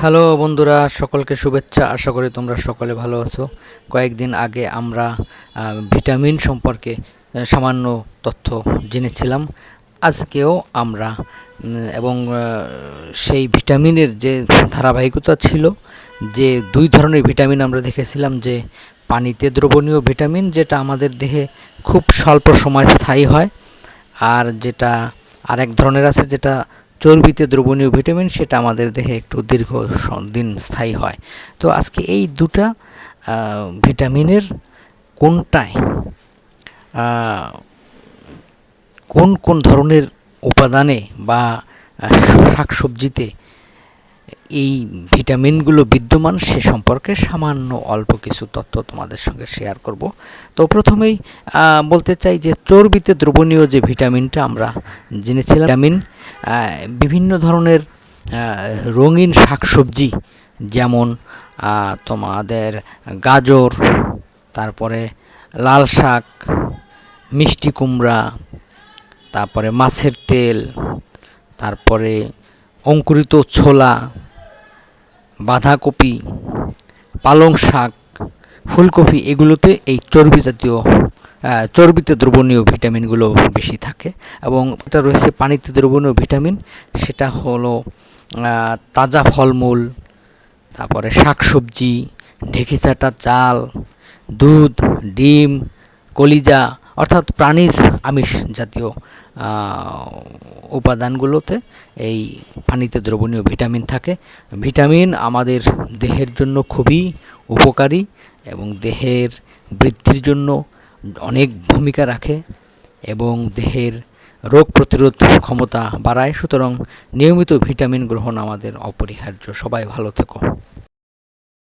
Hello বন্ধুরা, সকলকে শুভেচ্ছা। আশা করি তোমরা সকলে ভালো আছো। কয়েকদিন আগে আমরা ভিটামিন সম্পর্কে সামান্য তথ্য জেনেছিলাম। আজকেও আমরা এবং সেই ভিটামিনের যে ধারাবাহিকতা ছিল, যে দুই ধরনের ভিটামিন আমরা দেখেছিলাম, যে পানিতে দ্রবণীয় ভিটামিন যেটা আমাদের দেহে খুব স্বল্প সময় স্থায়ী হয়, আর যেটা আরেক ধরনের আছে যেটা চর্বিতে দ্রবণীয় ভিটামিন, সেটা আমাদের দেহে একটু দীর্ঘ দিন স্থায়ী হয়। তো আজকে এই দুটা ভিটামিনের কোনটায় কোন কোন ধরনের উপাদানে বা শাকসবজিতে এই ভিটামিনগুলো বিদ্যমান সে সম্পর্কে সামান্য অল্প কিছু তথ্য তোমাদের সঙ্গে শেয়ার করব। তো প্রথমেই বলতে চাই যে চর্বিতে দ্রবণীয় যে ভিটামিনটা আমরা জেনেছিলাম, ভিটামিন বিভিন্ন ধরনের রঙিন শাকসবজি, যেমন তোমাদের গাজর, তারপরে লাল শাক, মিষ্টি কুমড়া, তারপরে মাছের তেল, তারপরে অঙ্কুরিত ছোলা, বাঁধাকপি, পালং শাক, ফুলকপি, এগুলোতে এই চর্বিতে দ্রবণীয় ভিটামিনগুলো বেশি থাকে। এবং এটা রয়েছে পানিতে দ্রবণীয় ভিটামিন, সেটা হলো তাজা ফলমূল, তারপরে শাকসবজি, ঢেঁকিচাটা চাল, দুধ, ডিম, কলিজা, অর্থাৎ প্রাণীজ আমিষ জাতীয় উপাদানগুলোতে এই পানিতে দ্রবণীয় ভিটামিন থাকে। ভিটামিন আমাদের দেহের জন্য খুবই উপকারী এবং দেহের বৃদ্ধির জন্য অনেক ভূমিকা রাখে এবং দেহের রোগ প্রতিরোধ ক্ষমতা বাড়ায়। সুতরাং নিয়মিত ভিটামিন গ্রহণ আমাদের অপরিহার্য। সবাই ভালো থেকো।